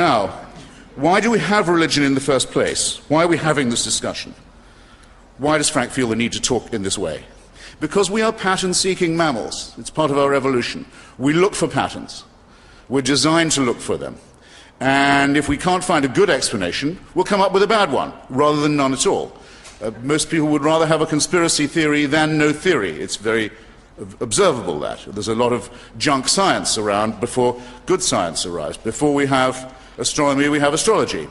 Now, why do we have religion in the first place? Why are we having this discussion? Why does Frank feel the need to talk in this way? Because we are pattern-seeking mammals. It's part of our evolution. We look for patterns. We're designed to look for them. And if we can't find a good explanation, we'll come up with a bad one, rather than none at all. Most people would rather have a conspiracy theory than no theory. It's very observable that. There's a lot of junk science around before good science arrives. Before we have astronomy, we have astrology.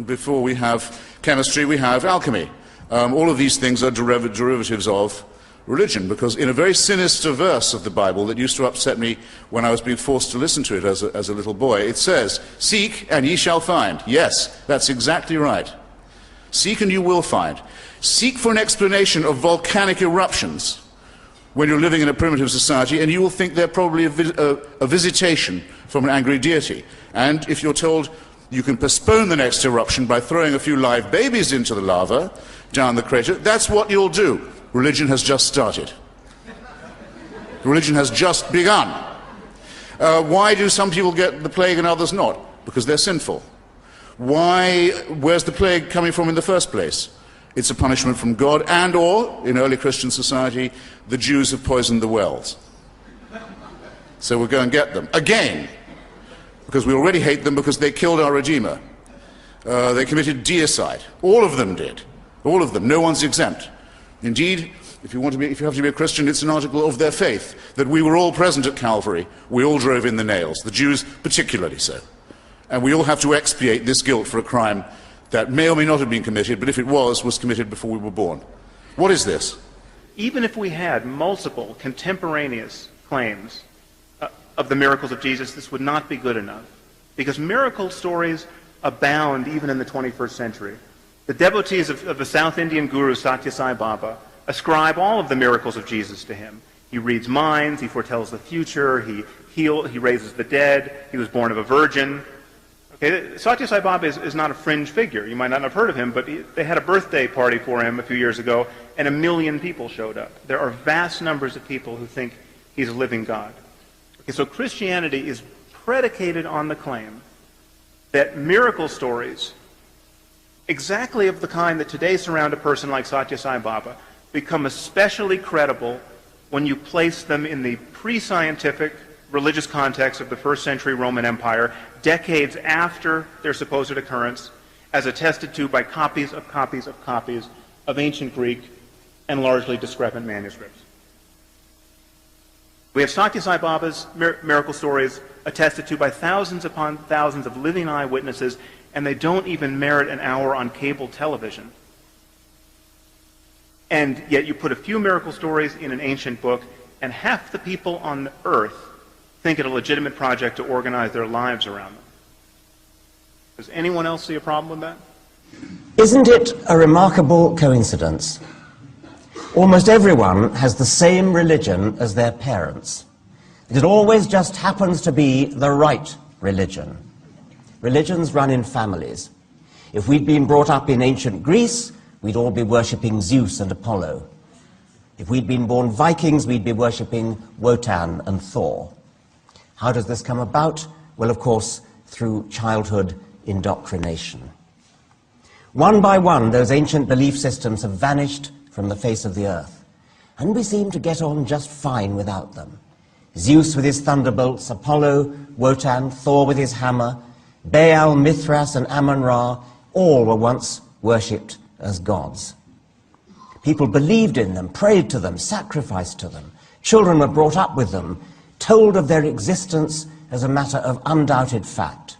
Before we have chemistry, we have alchemy. All of these things are derivatives of religion, because in a very sinister verse of the Bible that used to upset me when I was being forced to listen to it as a little boy, it says, "Seek and ye shall find." Yes, that's exactly right. Seek and you will find. Seek for an explanation of volcanic eruptions when you're living in a primitive society, and you will think they're probably a visitation from an angry deity. And if you're told you can postpone the next eruption by throwing a few live babies into the lava down the crater, that's what you'll do. Religion has just started. Religion has just begun. Why do some people get the plague and others not? Because they're sinful. Where's the plague coming from in the first place? It's a punishment from God, and or, in early Christian society, the Jews have poisoned the wells. So we'll go and get them. Again. Because we already hate them because they killed our Redeemer. They committed deicide. All of them did. All of them. No one's exempt. Indeed, if you have to be a Christian, it's an article of their faith that we were all present at Calvary. We all drove in the nails, the Jews particularly so. And we all have to expiate this guilt for a crime that may or may not have been committed, but if it was committed before we were born. What is this? Even if we had multiple contemporaneous claims of the miracles of Jesus, this would not be good enough, because miracle stories abound even in the 21st century. The devotees of the South Indian guru Satya Sai Baba ascribe all of the miracles of Jesus to him. He reads minds, he foretells the future, he raises the dead, he was born of a virgin. Okay, Satya Sai Baba is not a fringe figure. You might not have heard of him, but they had a birthday party for him a few years ago, and 1 million people showed up. There are vast numbers of people who think he's a living God. Okay, so Christianity is predicated on the claim that miracle stories, exactly of the kind that today surround a person like Satya Sai Baba, become especially credible when you place them in the pre-scientific religious context of the first century Roman Empire, decades after their supposed occurrence, as attested to by copies of copies of copies of ancient Greek and largely discrepant manuscripts. We have Satya Sai Baba's miracle stories attested to by thousands upon thousands of living eyewitnesses, and they don't even merit an hour on cable television. And yet you put a few miracle stories in an ancient book, and half the people on earth think it a legitimate project to organize their lives around them. Does anyone else see a problem with that? Isn't it a remarkable coincidence? Almost everyone has the same religion as their parents. It always just happens to be the right religion. Religions run in families. If we'd been brought up in ancient Greece, we'd all be worshipping Zeus and Apollo. If we'd been born Vikings, we'd be worshipping Wotan and Thor. How does this come about? Well, of course, through childhood indoctrination. One by one, those ancient belief systems have vanished from the face of the earth, and we seem to get on just fine without them. Zeus with his thunderbolts, Apollo, Wotan, Thor with his hammer, Baal, Mithras, and Amun-Ra, all were once worshipped as gods. People believed in them, prayed to them, sacrificed to them. Children were brought up with them, told of their existence as a matter of undoubted fact.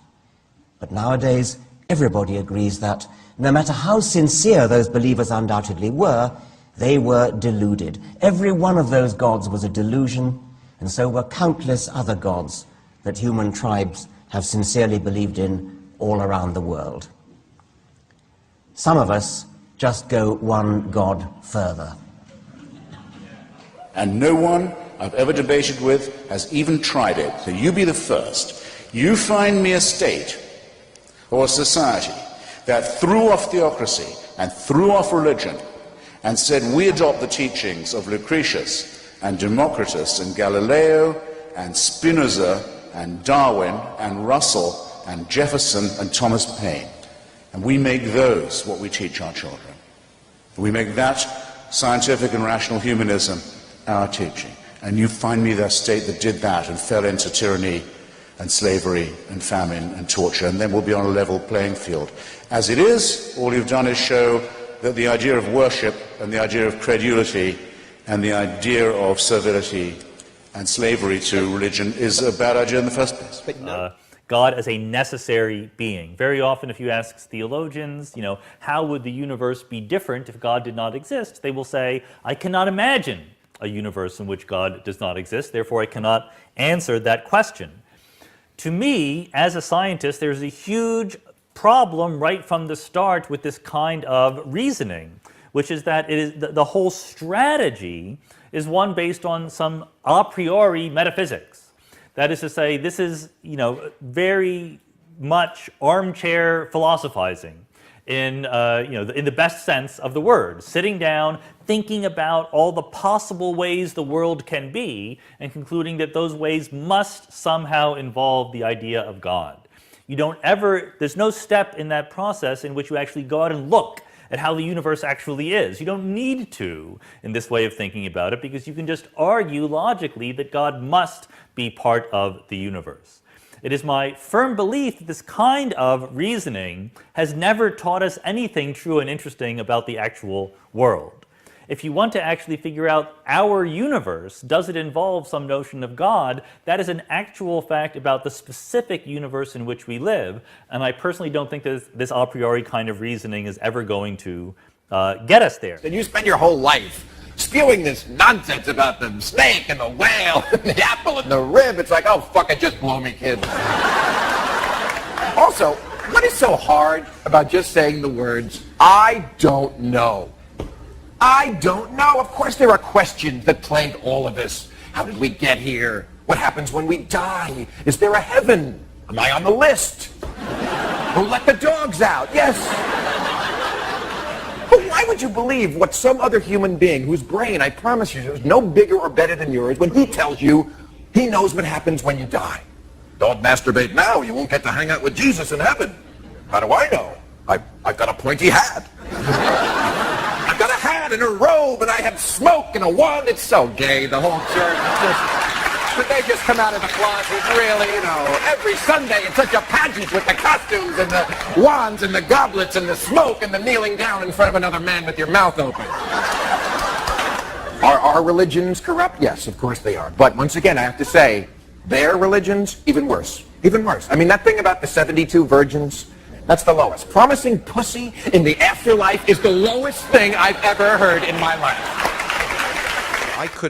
But nowadays, everybody agrees that, no matter how sincere those believers undoubtedly were, they were deluded. Every one of those gods was a delusion, and so were countless other gods that human tribes have sincerely believed in all around the world. Some of us just go one god further. And no one I've ever debated with has even tried it. So you be the first. You find me a state or a society that threw off theocracy and threw off religion and said we adopt the teachings of Lucretius and Democritus and Galileo and Spinoza and Darwin and Russell and Jefferson and Thomas Paine. And we make those what we teach our children. We make that scientific and rational humanism our teaching. And you find me the state that did that and fell into tyranny and slavery and famine and torture, and then we'll be on a level playing field. As it is, all you've done is show that the idea of worship and the idea of credulity and the idea of servility and slavery to religion is a bad idea in the first place. God as a necessary being. Very often if you ask theologians, how would the universe be different if God did not exist? They will say, I cannot imagine a universe in which God does not exist, therefore I cannot answer that question. To me, as a scientist, there's a huge problem right from the start with this kind of reasoning, which is that it is the whole strategy is one based on some a priori metaphysics. That is to say, this is, very much armchair philosophizing in the best sense of the word, sitting down, thinking about all the possible ways the world can be, and concluding that those ways must somehow involve the idea of God. There's no step in that process in which you actually go out and look at how the universe actually is. You don't need to in this way of thinking about it, because you can just argue logically that God must be part of the universe. It is my firm belief that this kind of reasoning has never taught us anything true and interesting about the actual world. If you want to actually figure out our universe, does it involve some notion of God, that is an actual fact about the specific universe in which we live, and I personally don't think that this a priori kind of reasoning is ever going to get us there. And you spend your whole life spewing this nonsense about the snake and the whale and the apple and the rib. It's like, oh, fuck it, just blow me, kid. Also, what is so hard about just saying the words, I don't know? I don't know. Of course there are questions that plague all of us. How did we get here? What happens when we die? Is there a heaven? Am I on the list? Who let the dogs out? Yes. But why would you believe what some other human being whose brain, I promise you, is no bigger or better than yours when he tells you he knows what happens when you die? Don't masturbate now. You won't get to hang out with Jesus in heaven. How do I know? I've got a pointy hat. I've got a hat and a robe, and I have smoke and a wand. It's so gay, the whole church. But they just come out of the closet, really, every Sunday it's such a pageant with the costumes and the wands and the goblets and the smoke and the kneeling down in front of another man with your mouth open. Are our religions corrupt? Yes, of course they are. But once again, I have to say, their religions, even worse. Even worse. I mean, that thing about the 72 virgins, that's the lowest. Promising pussy in the afterlife is the lowest thing I've ever heard in my life.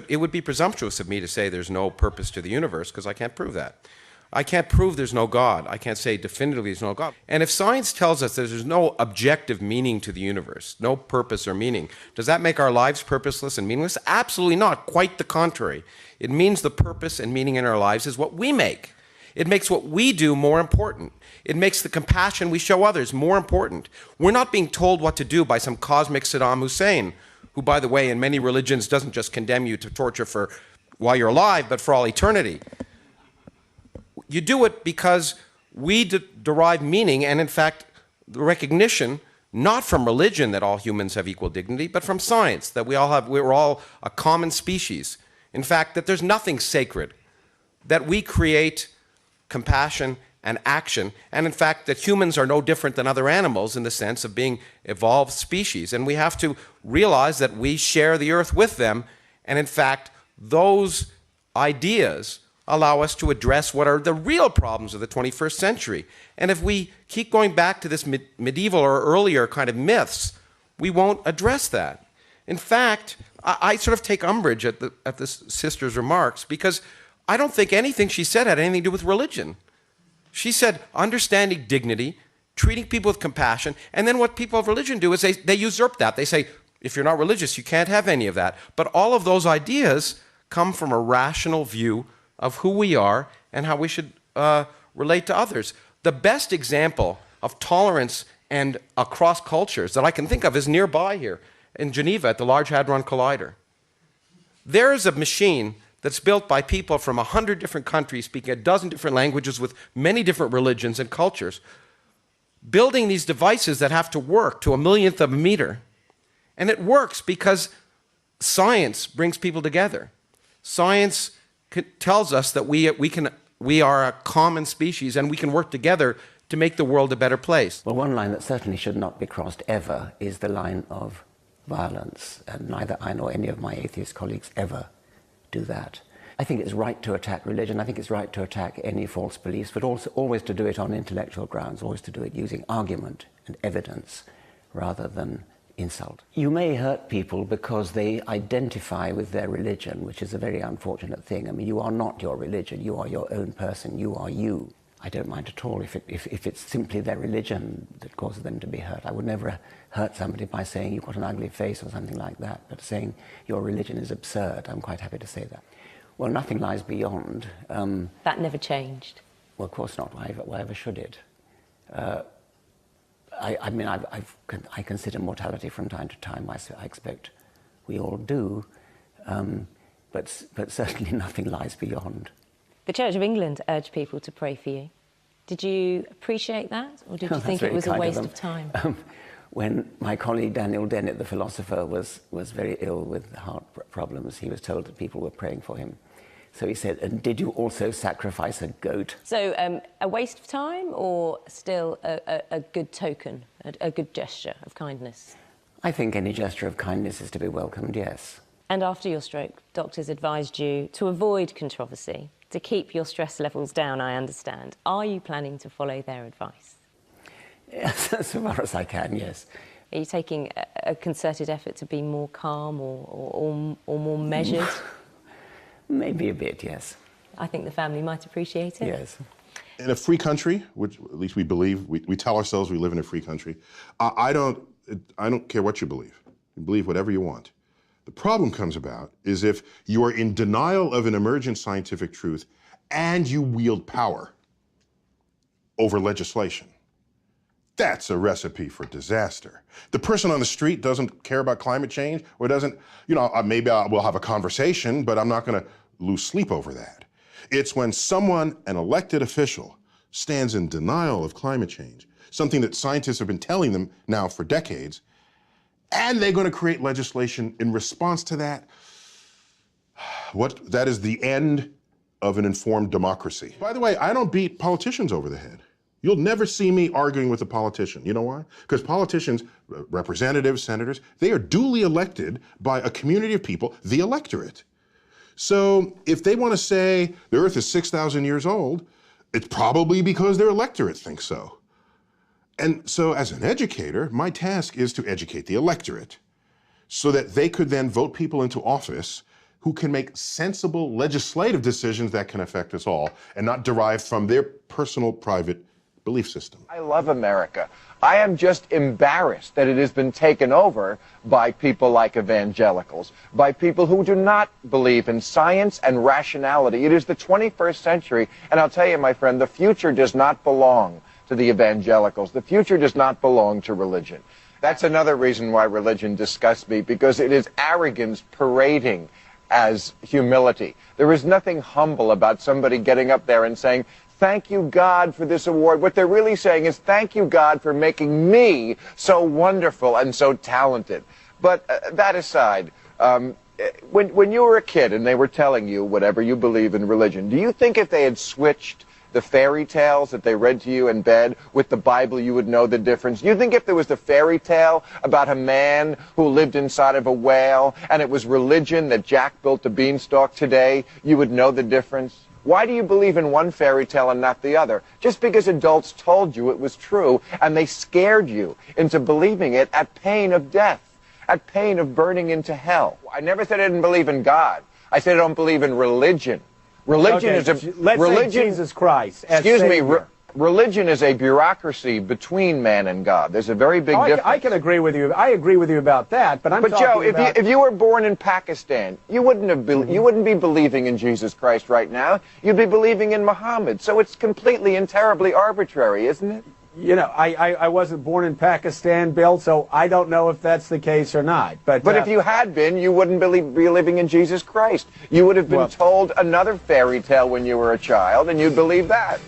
It would be presumptuous of me to say there's no purpose to the universe, because I can't prove that. I can't prove there's no God. I can't say definitively there's no God. And if science tells us that there's no objective meaning to the universe, no purpose or meaning, does that make our lives purposeless and meaningless? Absolutely not. Quite the contrary. It means the purpose and meaning in our lives is what we make. It makes what we do more important. It makes the compassion we show others more important. We're not being told what to do by some cosmic Saddam Hussein, who, by the way, in many religions doesn't just condemn you to torture for while you're alive, but for all eternity. You do it because we derive meaning and, in fact, the recognition, not from religion that all humans have equal dignity, but from science, that we're all a common species. In fact, that there's nothing sacred, that we create compassion and action, and in fact that humans are no different than other animals in the sense of being evolved species, and we have to realize that we share the earth with them, and in fact those ideas allow us to address what are the real problems of the 21st century. And if we keep going back to this medieval or earlier kind of myths, we won't address that. In fact, I sort of take umbrage at this sister's remarks, because I don't think anything she said had anything to do with religion. She said understanding dignity, treating people with compassion, and then what people of religion do is they usurp that. They say, if you're not religious, you can't have any of that. But all of those ideas come from a rational view of who we are and how we should relate to others. The best example of tolerance and across cultures that I can think of is nearby here in Geneva at the Large Hadron Collider. There is a machine that's built by people from 100 different countries, speaking a dozen different languages with many different religions and cultures, building these devices that have to work to a millionth of a meter. And it works because science brings people together. Science tells us that we are a common species and we can work together to make the world a better place. Well, one line that certainly should not be crossed ever is the line of violence, and neither I nor any of my atheist colleagues ever do that. I think it's right to attack religion. I think it's right to attack any false beliefs, but also always to do it on intellectual grounds, always to do it using argument and evidence rather than insult. You may hurt people because they identify with their religion, which is a very unfortunate thing. I mean, you are not your religion. You are your own person. You are you. I don't mind at all if it's simply their religion that causes them to be hurt. I would never hurt somebody by saying you've got an ugly face or something like that, but saying your religion is absurd, I'm quite happy to say that. Well, nothing lies beyond. That never changed? Well, of course not. Why ever should it? I mean, I consider mortality from time to time. I expect we all do, but certainly nothing lies beyond. The Church of England urged people to pray for you. Did you appreciate that, or did you think it was a waste of time? When my colleague Daniel Dennett, the philosopher, was very ill with heart problems, he was told that people were praying for him. So he said, and did you also sacrifice a goat? So a waste of time, or still a good token, a good gesture of kindness? I think any gesture of kindness is to be welcomed, yes. And after your stroke, doctors advised you to avoid controversy, to keep your stress levels down, I understand. Are you planning to follow their advice? Yes, so far as I can, yes. Are you taking a concerted effort to be more calm or more measured? Maybe a bit, yes. I think the family might appreciate it. Yes. In a free country, which at least we believe, we tell ourselves we live in a free country, I don't care what you believe. You believe whatever you want. The problem comes about is if you are in denial of an emergent scientific truth and you wield power over legislation. That's a recipe for disaster. The person on the street doesn't care about climate change or doesn't, maybe we'll have a conversation, but I'm not going to lose sleep over that. It's when someone, an elected official, stands in denial of climate change, something that scientists have been telling them now for decades, and they're going to create legislation in response to that. That is the end of an informed democracy. By the way, I don't beat politicians over the head. You'll never see me arguing with a politician. You know why? Because politicians, representatives, senators, they are duly elected by a community of people, the electorate. So if they want to say the Earth is 6,000 years old, it's probably because their electorate thinks so. And so as an educator, my task is to educate the electorate so that they could then vote people into office who can make sensible legislative decisions that can affect us all and not derive from their personal, private belief system. I love America. I am just embarrassed that it has been taken over by people like evangelicals, by people who do not believe in science and rationality. It is the 21st century, and I'll tell you, my friend, the future does not belong to the evangelicals. The future does not belong to religion. That's another reason why religion disgusts me, because it is arrogance parading as humility. There is nothing humble about somebody getting up there and saying, thank you, God, for this award. What they're really saying is, thank you, God, for making me so wonderful and so talented. But that aside, when you were a kid and they were telling you whatever you believe in religion, do you think if they had switched the fairy tales that they read to you in bed with the Bible, you would know the difference? Do you think if there was the fairy tale about a man who lived inside of a whale and it was religion that Jack built a beanstalk today, you would know the difference? Why do you believe in one fairy tale and not the other? Just because adults told you it was true and they scared you into believing it at pain of death, at pain of burning into hell. I never said I didn't believe in God. I said I don't believe in religion. Religion is a say Jesus Christ. Excuse me. Religion is a bureaucracy between man and God. There's a very big difference. I can agree with you. I agree with you about that. But Joe, if you were born in Pakistan, you wouldn't be believing in Jesus Christ right now. You'd be believing in Muhammad. So it's completely and terribly arbitrary, isn't it? You know, I wasn't born in Pakistan, Bill, so I don't know if that's the case or not. But if you had been, you wouldn't be believing in Jesus Christ. You would have been told another fairy tale when you were a child, and you'd believe that.